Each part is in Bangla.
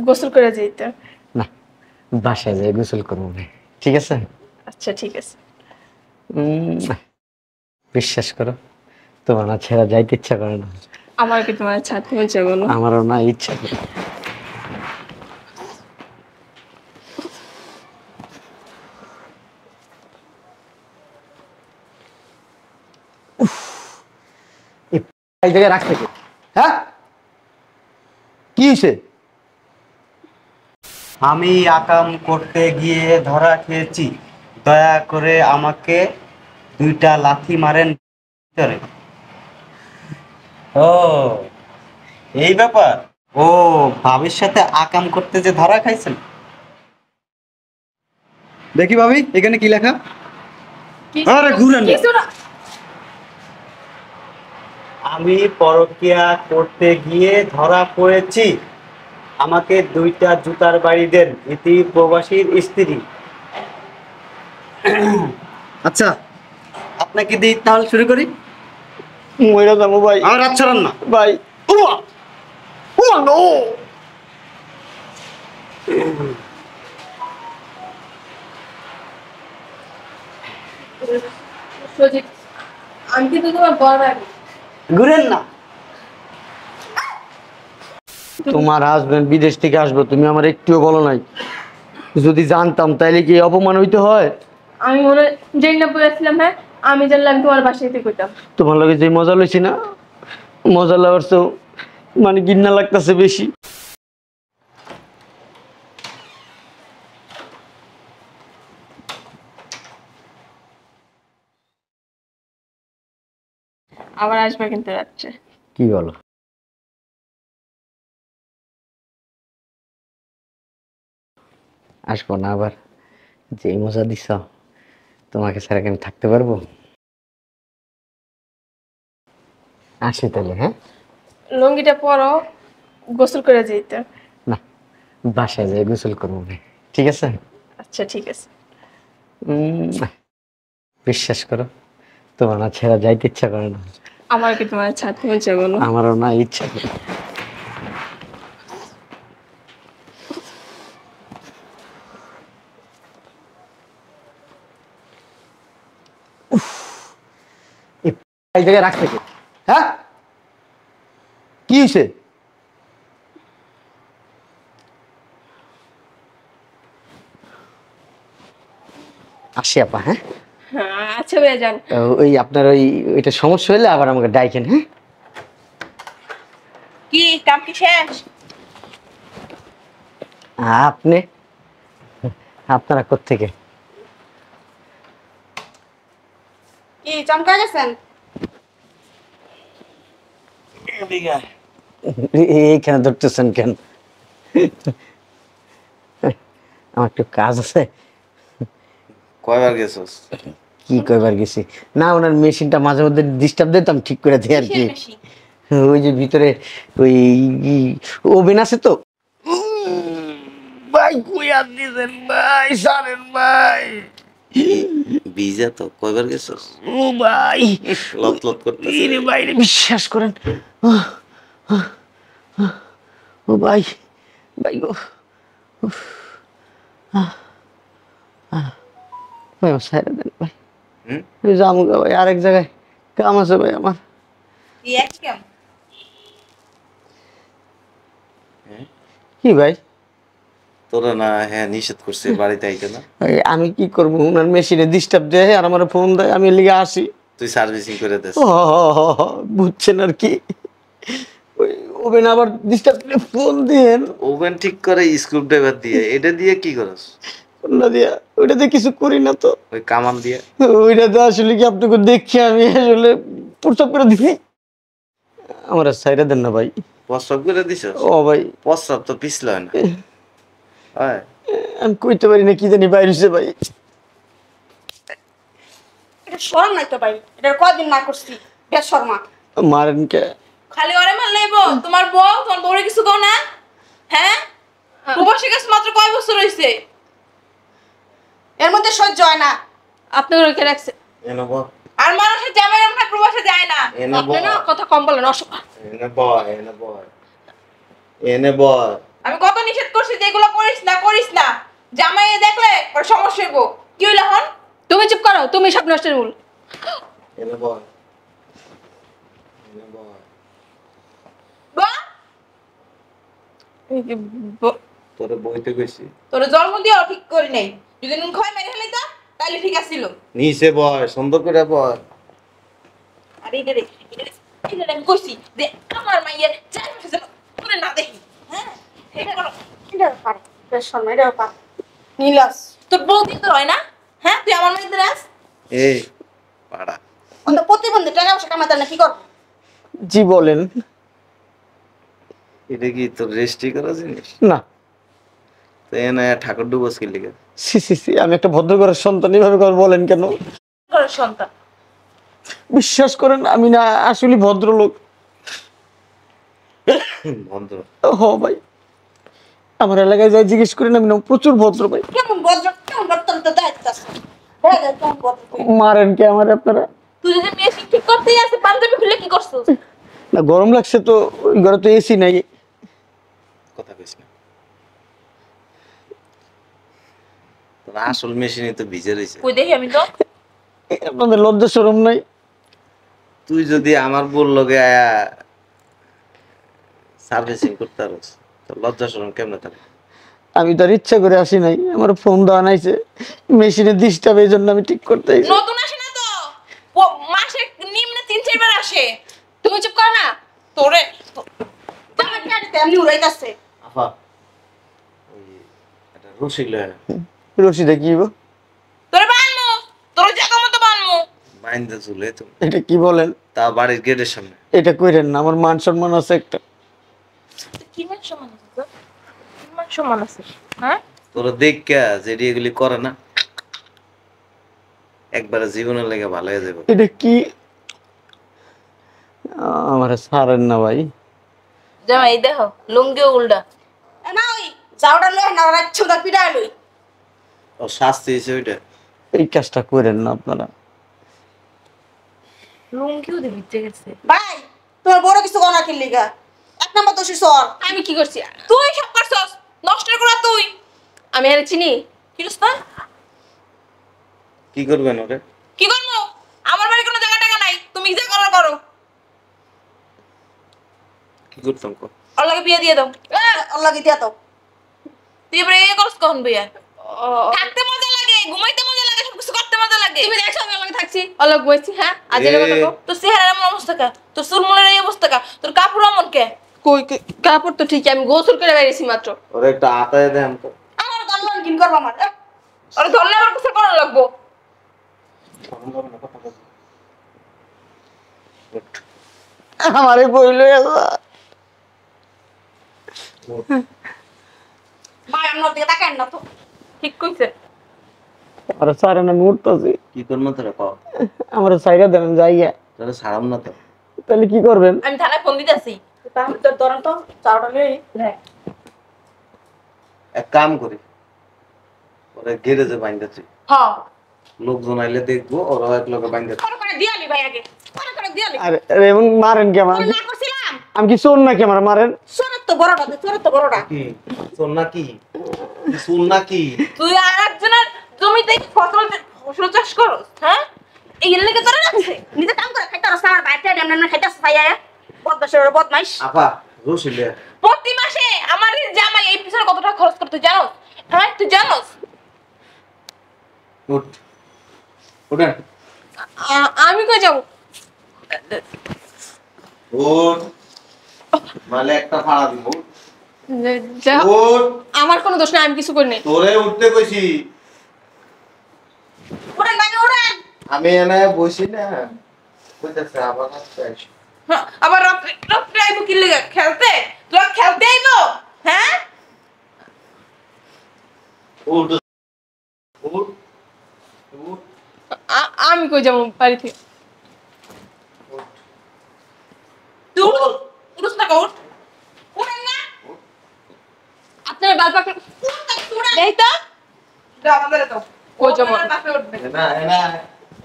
গোসল করে যাইতে। না, বাসায় যাই গোসল করবো না, ঠিক আছে? আচ্ছা ঠিক আছে। বিশ্বাস করো, তোমার না ছেড়া যাইতে ইচ্ছা করে না। আমার কি তোমার ছাড়তে মন চায় বলো? আমারও না ইচ্ছা করে। এই জায়গায় রাখতে কে? হ্যাঁ, কি হয়েছে? আমি আকাম করতে গিয়ে ধরা খেয়েছি, দয়া করে আমাকে 2টা লাথি মারেন ভিতরে। ও এই ব্যাপার। ও ভাবির সাথে আকাম করতে যে ধরা খাইছেন। দেখি ভাবি এখানে কি লেখা? আরে ঘুরেন না। আমি পরকীয়া করতে গিয়ে ধরা পড়েছি, আমাকে 2টা জুতার বাড়ি দেন, ইতি প্রবাসীর স্ত্রী। আচ্ছা আপনাকে দিয়ে তাহলে শুরু করি। মইরা যাবো ভাই। আমার রাত ছাড়ান না ভাই উমা উমা নো। সজিব, আমি কিন্তু তোমার বড় ভাই। ঘুরেন না। তোমার হাজবেন্ড বিদেশ থেকে আসবো, তুমি আমার একটুও বলো নাই। যদি জানতাম তাইলে কি অপমান হইতে হয়? আমি মনে যেই না বলেছিলাম, হ্যাঁ আমি জানলাম তোমার বাসাইতে কইতাম। তোমার লগে যে মজা লইছি না, মজা লাগার তো মানে গিন্না লাগতেছে বেশি। আবার আসবে কিন্তু রাত্রে। কি বলো? আসবো না আবার? যে মজা দিছ, তোমাকে ছাড়া কি আমি থাকতে পারবো? আসি তাহলে। হ্যাঁ, লুঙ্গিটা পরো, গোসল করে যাইতে। না, বাসায় যাই গোসল করবো না, ঠিক আছে? আচ্ছা ঠিক আছে। বিশ্বাস করো, তোমার না ছেড়া যাইতে ইচ্ছা করে না। আমার কি তোমার ছাড়তে মন চায় বলো? আমারও না ইচ্ছা করে। এই জায়গায় রাখতে কে? হ্যাঁ, কি হয়েছে? আসি আপা। হ্যাঁ, হ্যাঁ আচ্ছা ভাইয়া যান। ওই আপনার ওইটা সমস্যা হলে আবার আমাকে ডাইকেন। হ্যাঁ, কি কাম কি শেষ? আপনি আপনারা কোত্থেকে? কি চমকা গেছেন? এইখানে ধরতেছেন কেন? আমার একটু কাজ আছে। কয়বার গেছস? কি কয়বার গেছি? না, ওনার মেশিনটা মাঝে মধ্যে ডিস্টার্ব দিতাম, ঠিক করে দেয় আর কি। ওই যে ভিতরে ওই ওভেন আছে তো। ভাই কই আর দিছেন ভাই, সারেন ভাই। ভিজা তো কয়বার গেছস? ও ভাই লত লত করতেছে রে ভাই, বিশ্বাস করেন। ও ভাই, ভাই গো, ভাই সাইরা দেন ভাই। যাবো গা ভাই, আরেক জায়গায় কাম আছে ভাই আমার। কি এক কাম? কি ভাই? তোরা না হ্যাঁ নিষেধ করছে বাড়িতে আইতে না? আমি কি করবো, ওনার মেশিনে ডিস্টার্ব দেয় আর আমার ফোন দেয়, আমি লিগে আসি। তুই সার্ভিসিং করে দেস। বুঝছেন আর কি, ওই ওভেন আবার ডিস্টার্ব দিলে ফোন দিয়েন। ওভেন ঠিক করে স্ক্রু ড্রাইভার দিয়ে, এটা দিয়ে কি করস? না দিয়া ওইটা দিয়ে কিছু করি না তো। ওই কামান দিয়ে? ওইটা তো আসলে কি আপনাকে দেখি আমি আসলে প্রস্তাব করে দিছি। আমার সাইডে দেন না ভাই। প্রস্রাব করে দিছস? ও ভাই, প্রস্রাব তো পিছলা হয় না। হয় আমি কইতে পারি না, কি জানি বাইরে হইছে ভাই। এটা শরম নাই তো ভাই, এটা কয়দিন না করছি বেশ শর্মা। মারেন কে? খালি ওরে মাল লইবো? তোমার বউরে কিছু কও না? হ্যাঁ প্রবাসী কাছে মাত্র কয় বছর হইছে, এর মধ্যে সহ্য হয় না। আপনার রেখে রাখছে। এনে বল। আর মানুষের জামাই আমরা প্রবাসে যায় না। এনে আপনি বল। না কথা কম বলেন, অসুখ। এনে বল, এনে বল। এনে বল। আমি কত নিষেধ করছি যে এগুলো করিস না জামাই দেখলে ওর সমস্যা হইব কি হইল এখন তুমি চুপ করো, তুমি সব নষ্টের মূল। এনে বল বা তোরে বইতে কইছি তোর জন্ম দিয়েও ঠিক করি নাই যদি নুন খাই মেরে ফেলে তো তাহলে ঠিক আছিল নিচে বয় সুন্দর করে বয় আর এটা আমি কইছি যে আমার মাইয়ের চার মাসে যেন তোরে না দেখি হ্যাঁ এটা করো এটা পারে, বেশ শর্মা, এটাও পারে। নীলাস, তোর বউ দিয়ে তোর হয় না হ্যাঁ তুই আমার মেয়েদের আস এই পাড়া অন্ত প্রতিবন্ধী টাকা পয়সা কামাতে না কি করবো? জি বলেন। এটা কি তোর রেজিস্ট্রি করা জিনিস? না। তো এনে ঠাকুর ডুবস কি লিখে? সি আমি একটা ভদ্র ঘরের সন্তান, এভাবে করে বলেন কেন? ঘরের সন্তান বিশ্বাস করেন আমি না আসলে ভদ্রলোক। ভদ্র? হ ভাই, আমার এলাকায় যাই জিজ্ঞেস করেন আমি না প্রচুর ভদ্র ভাই। কেমন বজ্র, কেমন বর্তন তো দায়িত্ব আছে। কেমন বজ্র। মারেন কে আমার আপনারা? তুই যদি মেয়ে ঠিক করতেই আছে পাঞ্জাবি খুলে কি করছিস না গরম লাগছে তো, ওই ঘরে তো এসি নাই। কথা কইছ না তোর আসল মেশিনে তো ভিজে রইছে। কই দেখি আমি তো আপনাদের লজ্জা শরম নাই? তুই যদি আমার বল লগে আয়া সার্ভিসিং করতে পারস তো লজ্জা শরম কেমনে থাকে? আমি তো আর ইচ্ছা করে আসি নাই, আমার ফোন দেওয়া নাইছে মেশিনে ডিস্টার্ব, এই জন্য আমি ঠিক করতে আইছি। নতুন আসে না তো মাসে নিম্নে 3-4 বার আসে তুমি চুপ করো না। তোরে তোমার গাড়িতে এমনি উড়াইতাছে। আফা ওই এটা রশি লয়, রশি দেখিব তোরে বানমু তোর জায়গা মতো বানমু বাইন্দা ঝুলে তো। এটা কি বলেন? তা বাড়ির গেটের সামনে। এটা কইরেন না, আমার মান সম্মান আছে একটা। কি মান সম্মান আছে তোর কি মান সম্মান আছে হ্যাঁ তোরা দেখা যেটি এগুলি করে না একবারে জীবনের লেগে ভালো হয়ে যাবে। এটা কি আমার ছাড়েন না ভাই। জামাই দেখো লুঙ্গিও উল্টা না ওই যাওটা লই না রাখছো দা পিড়াই লই। ও শাস্তি হইছে ওইটা। এই কাজটা করেন না আপনারা। লুঙ্গিও দিবি ঠিক আছে ভাই তোমার বড় কিছু কোনা কি লিগা? এক নাম্বার দোষী সর। আমি কি করছি? তুই সব করছস নষ্ট করা তুই আমি আরে চিনি। কি করছ না কি করবেন ওরে? কি করব আমার বাড়ি কোনো জায়গা টাকা নাই তুমি যা করো করো কি করতাম কো? ওর লাগে বিয়ে দিয়ে দাও আল্লাহ কি দিয়া তো। তুই এবারে এই করছ কখন বিয়ে থাকতে মজা লাগে ঘুমাইতে মজা লাগে সব কিছু করতে মজা লাগে তুমি দেখছো আমি আলাদা থাকছি, অলগ বইছি। হ্যাঁ আজ এর কথা কও। তোর চেহারা এমন অবস্থা কা তোর চুলমুলের এই অবস্থা কা তোর কাপড় এমন কে কই কাপড় তো ঠিক, আমি গোসল করে বেরিয়েছি মাত্র। ওরে একটা আতায় দেন তো। আমার গাল্লান কিন করব আমার। আরে ধরলে আমার কিছু করা লাগবো আমারে বইলো ভাই আমার দিকে তাকান না তো। ঠিক কইছে আরে সারা না মুড়তাছি। কি করব তোরা কও? আমার সাইরা দেন যাইয়া। তোরা ছাড়াম না তো। তাহলে কি করবেন? আমি থানায় ফোন দিতেছি তাহলে তোর ধরন তো চাওটা লই। এক কাম করি, ওরে গ্যারেজে বাইন্দাছি। হ্যাঁ লোকজন আইলে দেখবো ওরা এক লগে বাইন্দাছি। করে দিয়ালি ভাই আগে করে দিয়ালি। আরে এমন মারেন কে আমার? না করছিলাম আমি কি চোর নাকি আমার মারেন? সরত তো বড়টা, সরত তো বড়টা। কি চোর নাকি? চোর নাকি? তুই আর একজনের জমিতে ফসল চাষ করস হ্যাঁ এই লেগে তোরা রাখছে নিজে কাম করে খাইতে আর সার বাইতে এমন খাইতে ছাইয়া বদমাশের বদমাইশ। আপা রসিলে প্রতি মাসে আমার এই জামাই এই পিছনে কত টাকা খরচ করতে জানোস হ্যাঁ তুই জানোস উঠ উঠেন। আমি কই যাব? উঠ মানে একটা ভাড়া দিব। যা উঠ। আমার কোনো দোষ নাই, আমি কিছু করি নাই। তোরে উঠতে কইছি। উড়েন ভাই উড়েন। আমি এনে বসি না কইতাছে আবার আসছে। হ্যাঁ, আবার রাত্রে রাত্রে আইবো কি লেগে খেলতে তোরা খেলতে আইবো হ্যাঁ উঠ উঠ উঠ। আমি কই যাব বাড়ি থেকে? তুই উঠুস না উঠ উঠেন না আপনার বাল পাক দেই তো দাও আমাদের তো কই যাবো? বাপে উঠবে না না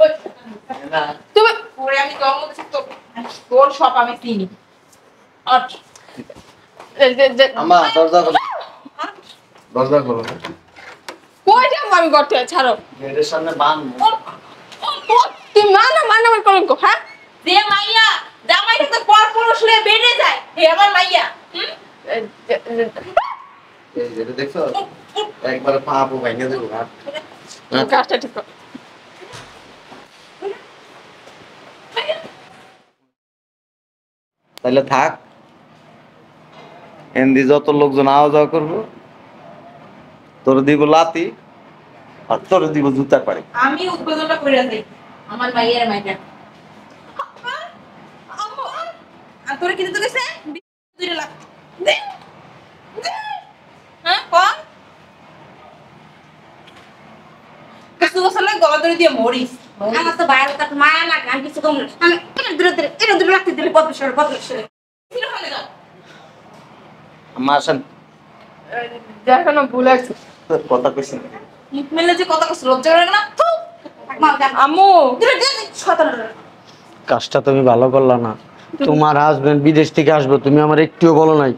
ওই, না। তুমি ওরে আমি জন্ম দিছি তোর সব আমি চিনি আচ্ছা আমা দরজা দরজা খোলো। কই যাবো আমি ঘর থেকে? ছাড়ো। গেটের সামনে বাঁধ। তুই মানা আমার কলঙ্ক, হ্যাঁ? যে মাইয়া জামাই সাথে পর পরশলে বেড়ে যায় হে আমার মাইয়া। এই যেটা দেখছো, একবার পা পো ভাঙে দেবো। কাজটা ঠিক কর। তাহলে থাক, এমনি যত লোকজন আওয়া যাওয়া করবো, তোর দিব লাতি আর তোর দিব জুতা পারে। আমি উদ্বোধনটা করে দেই আমার মাইয়ার মাইয়া। আর তোরে কি দিতে কইছে? 2 লাখ দে। হ্যাঁ কোন কিছু গোসলে গলা ধরে দিয়ে মরিস। আমার তো বাইরে কাট মায়া লাগে, আমি কিছু কম না। আমি এটা দূরে রাখতে দিলে পদ্মসরে ছিল হলে দাও। আম্মা আসেন, দেখো না ভুল আছে। তোর কথা কইছি না। মুখ মেলে যে কথা কইছ লজ্জা করে না? থু আম্মু দিলে দে শয়তান। কাজটা তুমি ভালো করলা না। তোমার হাজবেন্ড বিদেশ থেকে আসবে, তুমি আমার একটুও বলো নাই।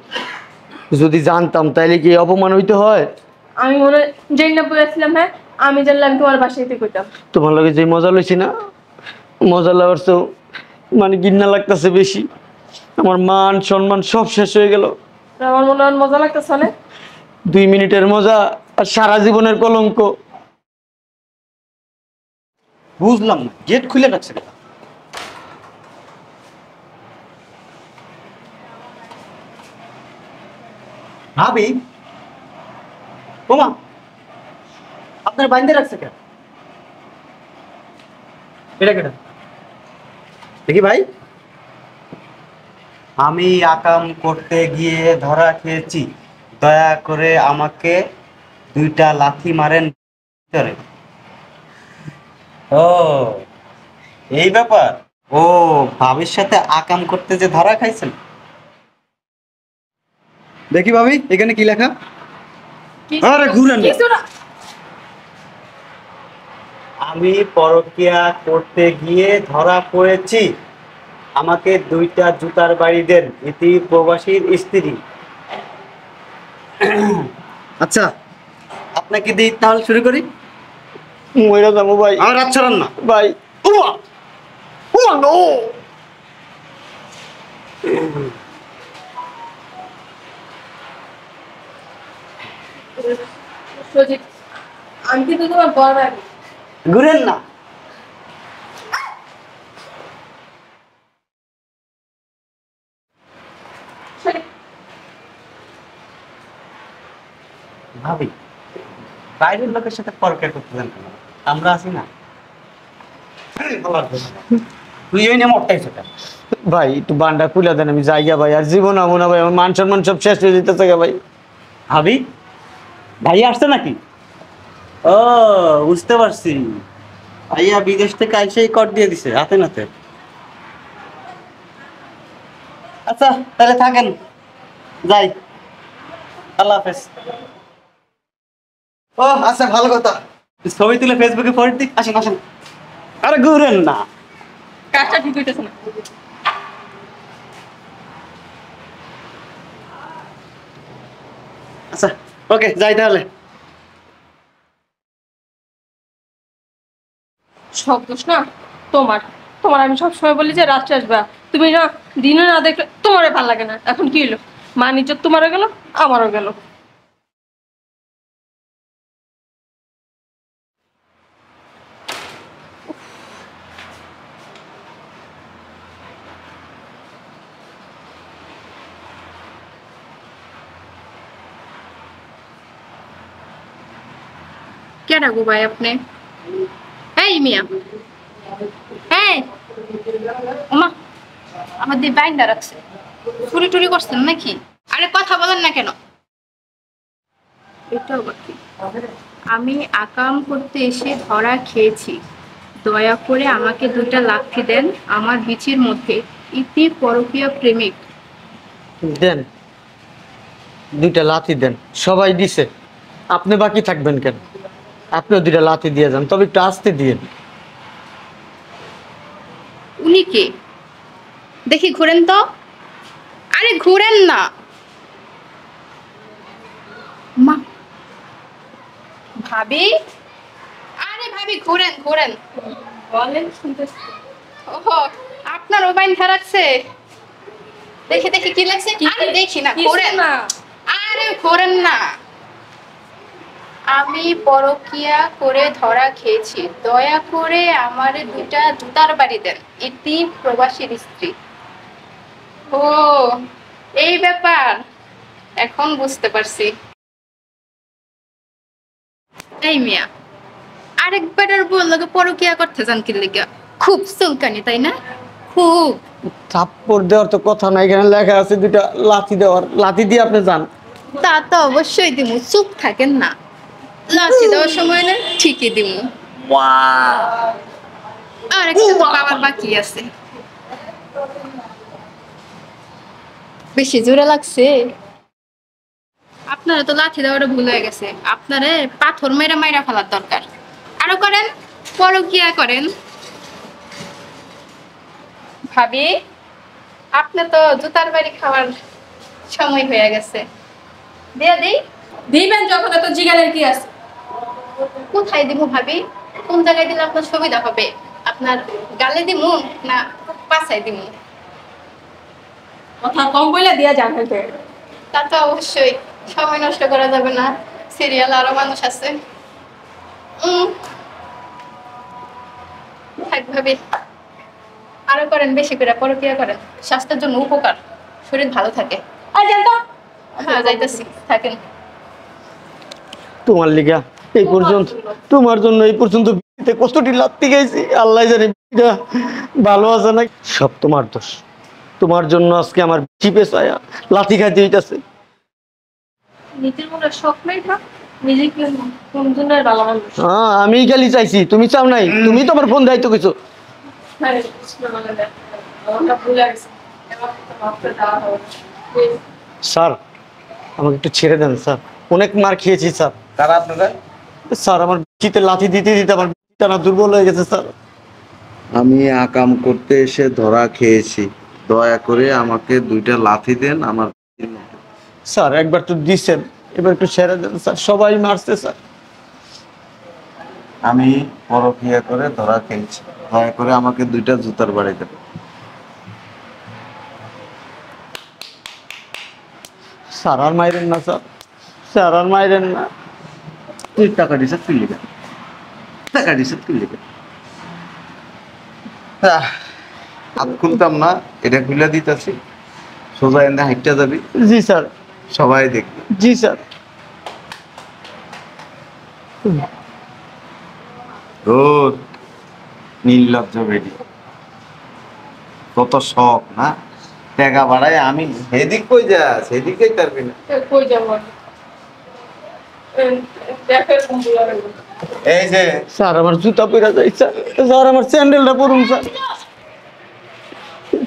যদি জানতাম তাইলে কি অপমান হইতে হয়? আমি মনে যেই না বলেছিলাম, হ্যাঁ আমি জানলাম তোমার বাসাইতে কইতাম। তোমার লগে যে মজা লইছি না, মজা লাগার তো মানে গিন্না লাগতেছে বেশি। আমার মান সম্মান সব শেষ হয়ে গেল। আমার মনে হয় মজা লাগতেছে না। 2 মিনিটের মজা আর সারা জীবনের কলঙ্ক। বুঝলাম না, গেট খুলে রাখছে কেন? ভাবি, ওমা আপনার বাইন্দে রাখছে কেন? এটা কেন দেখি ভাই। আমি আকাম করতে গিয়ে ধরা খেয়েছি, দয়া করে আমাকে 2টা লাথি মারেন ভিতরে। ও এই ব্যাপার। ও ভাবির সাথে আকাম করতে যে ধরা খাইছেন। দেখি ভাবি এখানে কি লেখা? আরে ঘুরেন না। কিছু না। আমি পরকিয়া করতে গিয়ে ধরা পড়েছি, আমাকে 2টা জুতার বাড়ি দেন, ইতি প্রবাসীর স্ত্রী। আচ্ছা, আপনাকে দিই তাহলে শুরু করি। মইরা যাবো ভাই। আর রাত ছাড়ান না ভাই উমা উমা নো। সজিত, আমি কিন্তু তোমার বড় ভাই। ঘুরেন না। ভাবি, বাইরের লোকের সাথে পরকিয়া করতে দেন কেন? আমরা আছি না। তুই এই নিয়ে মরটাই সেটা। ভাই একটু বান্ডা খুলে দেন, আমি যাইয়া ভাই। আর জীবন আমো না ভাই, আমার মান সম্মান সব শেষ হয়ে যেতেছে ভাই। ভাবি, ভাই আসছে নাকি? ও বুঝতে পারছি, ভাইয়া বিদেশ থেকে আইসেই কর দিয়ে দিছে হাতে নাতে। আচ্ছা তাহলে থাকেন, যাই, আল্লাহ হাফেজ। ও আচ্ছা, ভালো কথা। ছবি তুলে ফেসবুকে পড়ে দিই। আসেন আসেন। আরে ঘুরেন না। কাজটা ঠিক হইতেছে না। আচ্ছা ওকে, যাই তাহলে। সব দোষ না তোমার। তোমার আমি সবসময় বলি যে রাত্রে আসবা, তুমি না দিনে না দেখলে তোমারে ভালো লাগে না। এখন কি হলো? মান ইজ্জত তোমারও গেল, আমারও গেল। কে ডাকবো ভাই আপনি? এই মিয়া, এই ওমা, আমার দিয়ে বাইন্দা রাখছে। চুরি টুরি করছেন নাকি? আরে কথা বলেন না কেন? এটাও বাকি। আমি আকাম করতে এসে ধরা খেয়েছি, দয়া করে আমাকে 2টা লাথি দেন আমার বিচির মধ্যে, ইতি পরকীয় প্রেমিক। দেন 2টা লাথি দেন, সবাই দিছে, আপনি বাকি থাকবেন কেন? আপনিও 2টা লাথি দিয়ে যান, তবে একটু আস্তে দিয়েন। উনি কে দেখি, ঘুরেন তো। আরে ঘুরেন না মা, ভাবি, আরে ভাবি ঘুরেন ঘুরেন। বলেন, শুনতেছি। ওহো, আপনার ওবাইন রাখছে। দেখি দেখি কি লাগছে। আরে দেখি না, কিছু ঘোরেন না। আরে ঘোরেন না। আমি পরকিয়া করে ধরা খেয়েছি, দয়া করে আমারে 2টা জুতার বাড়ি দেন। ইতি প্রবাসীর স্ত্রী। ও, এই ব্যাপার, এখন বুঝতে পারছি। এই মিয়া, আরেকবারের বললো পরকিয়া করতে যান কি লিগা? খুব চুলকানি তাই না? খুব। থাপ্পড় দেওয়ার তো কথা নাই, এখানে লেখা আছে 2টা লাথি দেওয়ার। লাথি দিয়ে আপনি যান। তা তো অবশ্যই দিমু, চুপ থাকেন না। লাঠি দেওয়ার সময় না ঠিকই দিমু। আর একটা তো বাবার বাকি আছে। বেশি জোরে লাগছে? আপনারা তো লাঠি দেওয়াটা ভুল হয়ে গেছে। আপনারে পাথর মেরে মাইরা ফেলার দরকার। আরো করেন, পরকিয়া করেন। ভাবি, আপনি তো জুতার বাড়ি খাওয়ার সময় হয়ে গেছে। দিয়া দিই? দিবেন যখন, এত জিগালের কি আছে? কোথায় দিমু ভাবি? কোন জায়গায় দিলে আপনার সুবিধা হবে? আপনার গালে দিমু না পাছায় দিমু? কথা কম বলে দিয়া যান হেঁটে। তা তো অবশ্যই, সময় নষ্ট করা যাবে না। সিরিয়াল আরো মানুষ আছে। থাক ভাবি, আরো করেন, বেশি করে পরকিয়া করেন। স্বাস্থ্যের জন্য উপকার, শরীর ভালো থাকে। আর জান তো, হ্যাঁ যাইতেছি, থাকেন। তোমার লিগা এই পর্যন্ত, তোমার জন্য এই পর্যন্ত বিয়েতে কষ্টটি লাত্তি গেছি। আল্লাহ জানে বিয়েটা ভালো আছে না। সব তোমার দোষ। তোমার জন্য আজকে আমার চিপে ছায়া লাথি খাইতে হইতাছে। নিজের মনে শখ নাই থাক, নিজেকে কোন জনের ভালো মানুষ। হ্যাঁ, আমি খালি চাইছি, তুমি চাও নাই। তুমি তো আমার ফোন দায়িত্ব কিছু। হ্যাঁ, আমারটা ভুল গেছে, এবার তো মাফ করে দেওয়া হবে। স্যার, আমাকে একটু ছেড়ে দেন স্যার। অনেক মার খেয়েছি স্যার। কারা আপনারা? স্যার, আমার চিতে লাথি দিতে দিতে আমার টানা দুর্বল হয়ে গেছে স্যার। আমি আকাম করতে এসে ধরা খেয়েছি, দয়া করে আমাকে 2টা লাথি দেন আমার। স্যার, একবার তো দিচ্ছেন, এবার একটু ছেড়ে দেন স্যার। সবাই মারছে স্যার। আমি পরকিয়া করে ধরা খেয়েছি, দয়া করে আমাকে 2টা জুতার বাড়ি দেন। স্যার আর মাইরেন না স্যার, স্যার আর মাইরেন না। তুই টাকা দিছে তুই লিখে, টাকা দিছে তুই লিখে। হাত খুলতাম না, এটা খুলে দিতেছি। সোজা এনে হাইটটা যাবি, জি স্যার। সবাই দেখবি। জি স্যার। তোর নির্লজ্জ বেডি, কত শখ না টাকা বাড়ায়। আমি সেদিক কই যা, সেদিকেই পারবি না। কই যাব? দেখে বন্ধুরা, এই যে স্যার, আমার জুতা পরে যাই স্যার। স্যার, আমার স্যান্ডেলটা পরুন স্যার।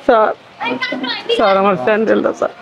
স্যার, স্যার আমার স্যান্ডেলটা স্যার।